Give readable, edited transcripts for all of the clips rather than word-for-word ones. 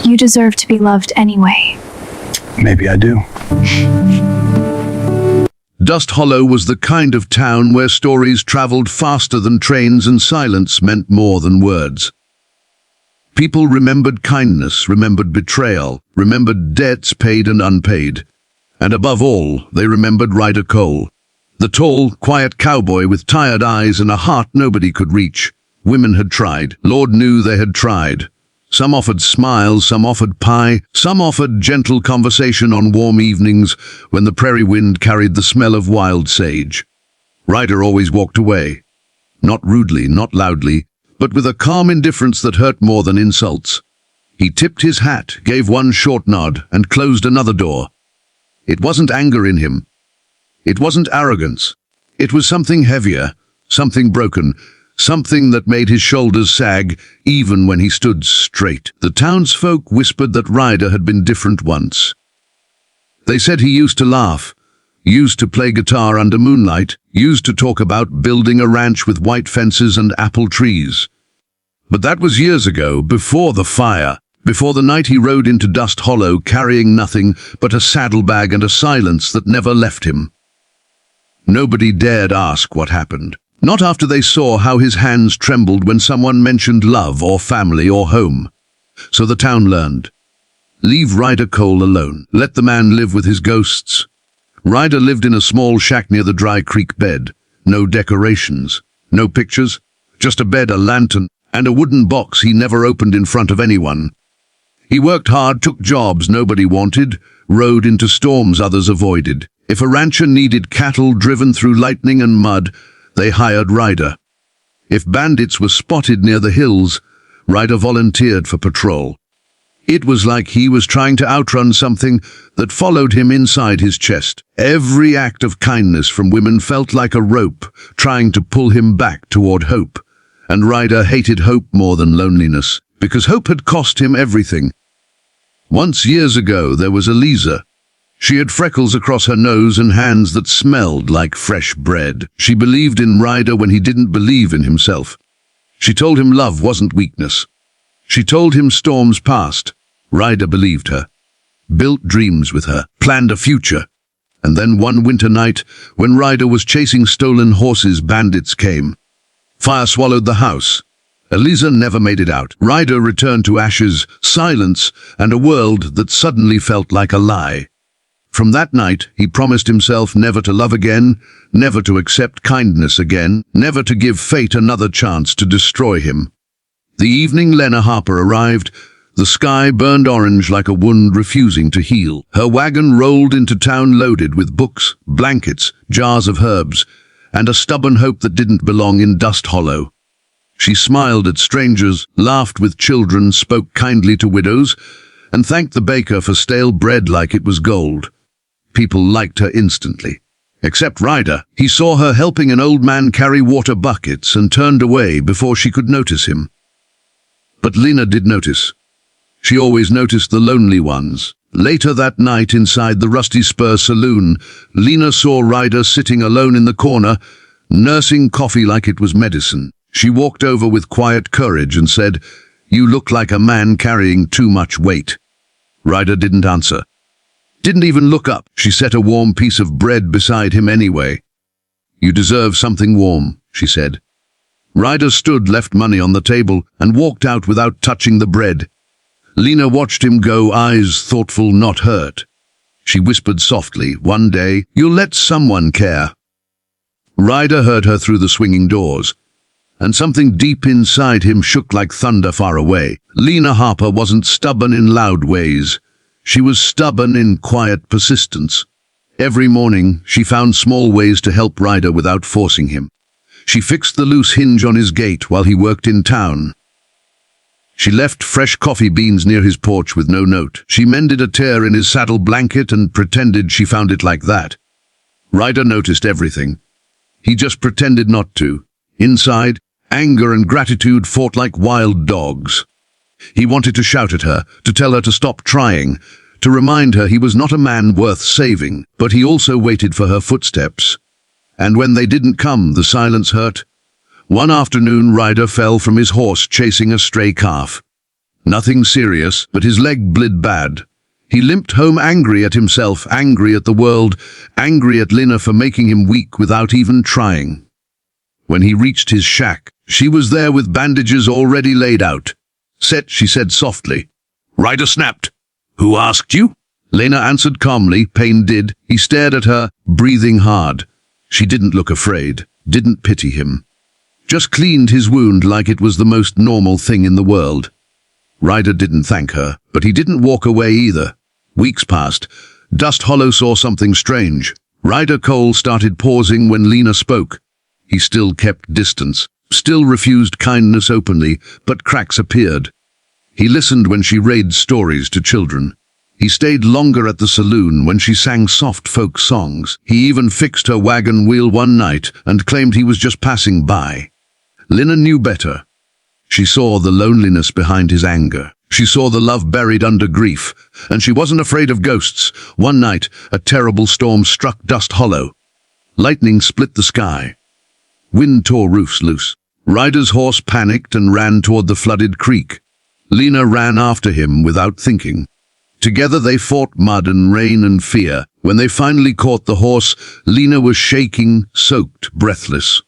You deserve to be loved anyway. Maybe I do. Dust Hollow was the kind of town where stories traveled faster than trains and silence meant more than words. People remembered kindness, remembered betrayal, remembered debts paid and unpaid. And above all, they remembered Ryder Cole, the tall, quiet cowboy with tired eyes and a heart nobody could reach. Women had tried. Lord knew they had tried. Some offered smiles, some offered pie, some offered gentle conversation on warm evenings when the prairie wind carried the smell of wild sage. Ryder always walked away. Not rudely, not loudly, but with a calm indifference that hurt more than insults. He tipped his hat, gave one short nod, and closed another door. It wasn't anger in him. It wasn't arrogance. It was something heavier, something broken, something that made his shoulders sag even when he stood straight. The townsfolk whispered that Ryder had been different once. They said he used to laugh, used to play guitar under moonlight, used to talk about building a ranch with white fences and apple trees. But that was years ago, before the fire, before the night he rode into Dust Hollow carrying nothing but a saddlebag and a silence that never left him. Nobody dared ask what happened. Not after they saw how his hands trembled when someone mentioned love or family or home. So the town learned. Leave Ryder Cole alone. Let the man live with his ghosts. Ryder lived in a small shack near the dry creek bed. No decorations, no pictures, just a bed, a lantern, and a wooden box he never opened in front of anyone. He worked hard, took jobs nobody wanted, rode into storms others avoided. If a rancher needed cattle driven through lightning and mud, they hired Ryder. If bandits were spotted near the hills, Ryder volunteered for patrol. It was like he was trying to outrun something that followed him inside his chest. Every act of kindness from women felt like a rope, trying to pull him back toward hope. And Ryder hated hope more than loneliness, because hope had cost him everything. Once years ago, there was Eliza. She had freckles across her nose and hands that smelled like fresh bread. She believed in Ryder when he didn't believe in himself. She told him love wasn't weakness. She told him storms passed. Ryder believed her, built dreams with her, planned a future. And then one winter night, when Ryder was chasing stolen horses, bandits came. Fire swallowed the house. Eliza never made it out. Ryder returned to ashes, silence, and a world that suddenly felt like a lie. From that night, he promised himself never to love again, never to accept kindness again, never to give fate another chance to destroy him. The evening Lena Harper arrived. The sky burned orange like a wound refusing to heal. Her wagon rolled into town loaded with books, blankets, jars of herbs, and a stubborn hope that didn't belong in Dust Hollow. She smiled at strangers, laughed with children, spoke kindly to widows, and thanked the baker for stale bread like it was gold. People liked her instantly. Except Ryder. He saw her helping an old man carry water buckets and turned away before she could notice him. But Lena did notice. She always noticed the lonely ones. Later that night inside the Rusty Spur saloon, Lena saw Ryder sitting alone in the corner, nursing coffee like it was medicine. She walked over with quiet courage and said, "You look like a man carrying too much weight." Ryder didn't answer. Didn't even look up. She set a warm piece of bread beside him anyway. "You deserve something warm," she said. Ryder stood, left money on the table, and walked out without touching the bread. Lena watched him go, eyes thoughtful, not hurt. She whispered softly, "One day, you'll let someone care." Ryder heard her through the swinging doors, and something deep inside him shook like thunder far away. Lena Harper wasn't stubborn in loud ways. She was stubborn in quiet persistence. Every morning, she found small ways to help Ryder without forcing him. She fixed the loose hinge on his gate while he worked in town. She left fresh coffee beans near his porch with no note. She mended a tear in his saddle blanket and pretended she found it like that. Ryder noticed everything. He just pretended not to. Inside, anger and gratitude fought like wild dogs. He wanted to shout at her, to tell her to stop trying, to remind her he was not a man worth saving, but he also waited for her footsteps. And when they didn't come, the silence hurt. One afternoon, Ryder fell from his horse chasing a stray calf. Nothing serious, but his leg bled bad. He limped home angry at himself, angry at the world, angry at Lena for making him weak without even trying. When he reached his shack, she was there with bandages already laid out. "Set," she said softly. Ryder snapped. "Who asked you?" Lena answered calmly. Pain did. He stared at her, breathing hard. She didn't look afraid, didn't pity him. Just cleaned his wound like it was the most normal thing in the world. Ryder didn't thank her, but he didn't walk away either. Weeks passed. Dust Hollow saw something strange. Ryder Cole started pausing when Lena spoke. He still kept distance, still refused kindness openly, but cracks appeared. He listened when she read stories to children. He stayed longer at the saloon when she sang soft folk songs. He even fixed her wagon wheel one night and claimed he was just passing by. Lena knew better. She saw the loneliness behind his anger. She saw the love buried under grief, and she wasn't afraid of ghosts. One night, a terrible storm struck Dust Hollow. Lightning split the sky. Wind tore roofs loose. Ryder's horse panicked and ran toward the flooded creek. Lena ran after him without thinking. Together they fought mud and rain and fear. When they finally caught the horse, Lena was shaking, soaked, breathless.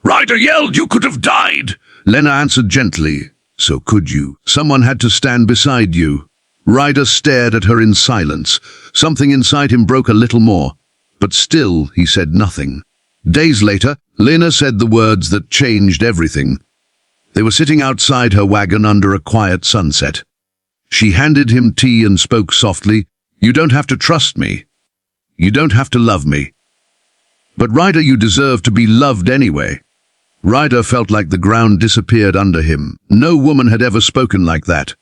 "Ryder yelled, 'You could have died!'" Lena answered gently, "So could you. Someone had to stand beside you." Ryder stared at her in silence. Something inside him broke a little more, but still he said nothing. Days later, Lena said the words that changed everything. They were sitting outside her wagon under a quiet sunset. She handed him tea and spoke softly, "You don't have to trust me. You don't have to love me. But Ryder, you deserve to be loved anyway." Ryder felt like the ground disappeared under him. No woman had ever spoken like that.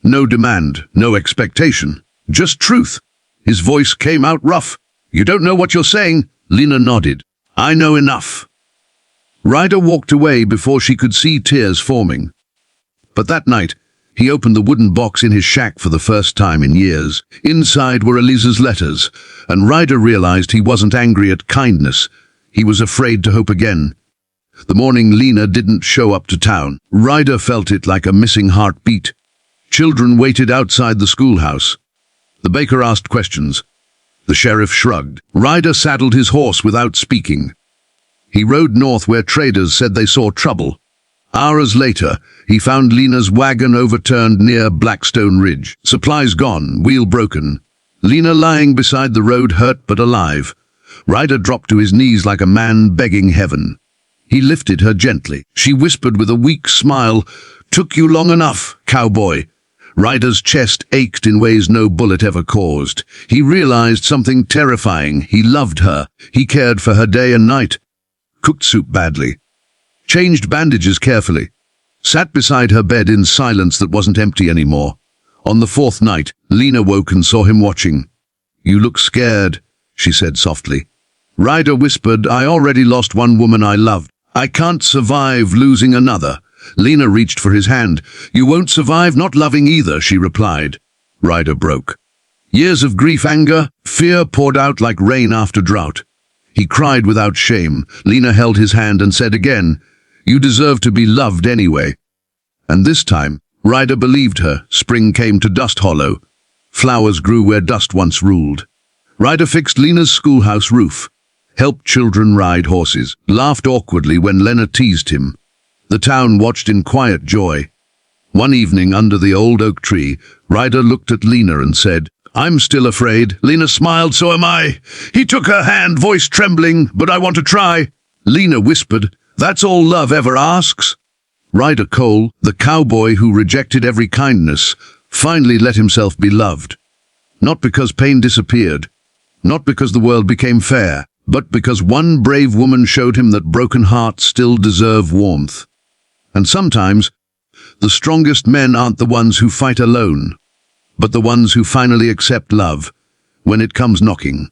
No demand, no expectation, just truth. His voice came out rough. "You don't know what you're saying." Lena nodded. "I know enough." Ryder walked away before she could see tears forming. But that night, he opened the wooden box in his shack for the first time in years. Inside were Eliza's letters, and Ryder realized he wasn't angry at kindness. He was afraid to hope again. The morning Lena didn't show up to town, Ryder felt it like a missing heartbeat. Children waited outside the schoolhouse. The baker asked questions. The sheriff shrugged. Ryder saddled his horse without speaking. He rode north where traders said they saw trouble. Hours later, he found Lena's wagon overturned near Blackstone Ridge. Supplies gone, wheel broken. Lena lying beside the road, hurt but alive. Ryder dropped to his knees like a man begging heaven. He lifted her gently. She whispered with a weak smile, "Took you long enough, cowboy." Ryder's chest ached in ways no bullet ever caused. He realized something terrifying. He loved her. He cared for her day and night. Cooked soup badly. Changed bandages carefully. Sat beside her bed in silence that wasn't empty anymore. On the fourth night, Lena woke and saw him watching. "You look scared," she said softly. Ryder whispered, "I already lost one woman I loved. I can't survive losing another." Lena reached for his hand. "You won't survive not loving either," she replied. Ryder broke. Years of grief, anger, fear poured out like rain after drought. He cried without shame. Lena held his hand and said again, "You deserve to be loved anyway." And this time, Ryder believed her. Spring came to Dust Hollow. Flowers grew where dust once ruled. Ryder fixed Lena's schoolhouse roof, helped children ride horses, laughed awkwardly when Lena teased him. The town watched in quiet joy. One evening under the old oak tree, Ryder looked at Lena and said, "I'm still afraid." Lena smiled, "So am I." He took her hand, voice trembling, "But I want to try." Lena whispered, "That's all love ever asks." Ryder Cole, the cowboy who rejected every kindness, finally let himself be loved. Not because pain disappeared, not because the world became fair, but because one brave woman showed him that broken hearts still deserve warmth. And sometimes, the strongest men aren't the ones who fight alone, but the ones who finally accept love when it comes knocking.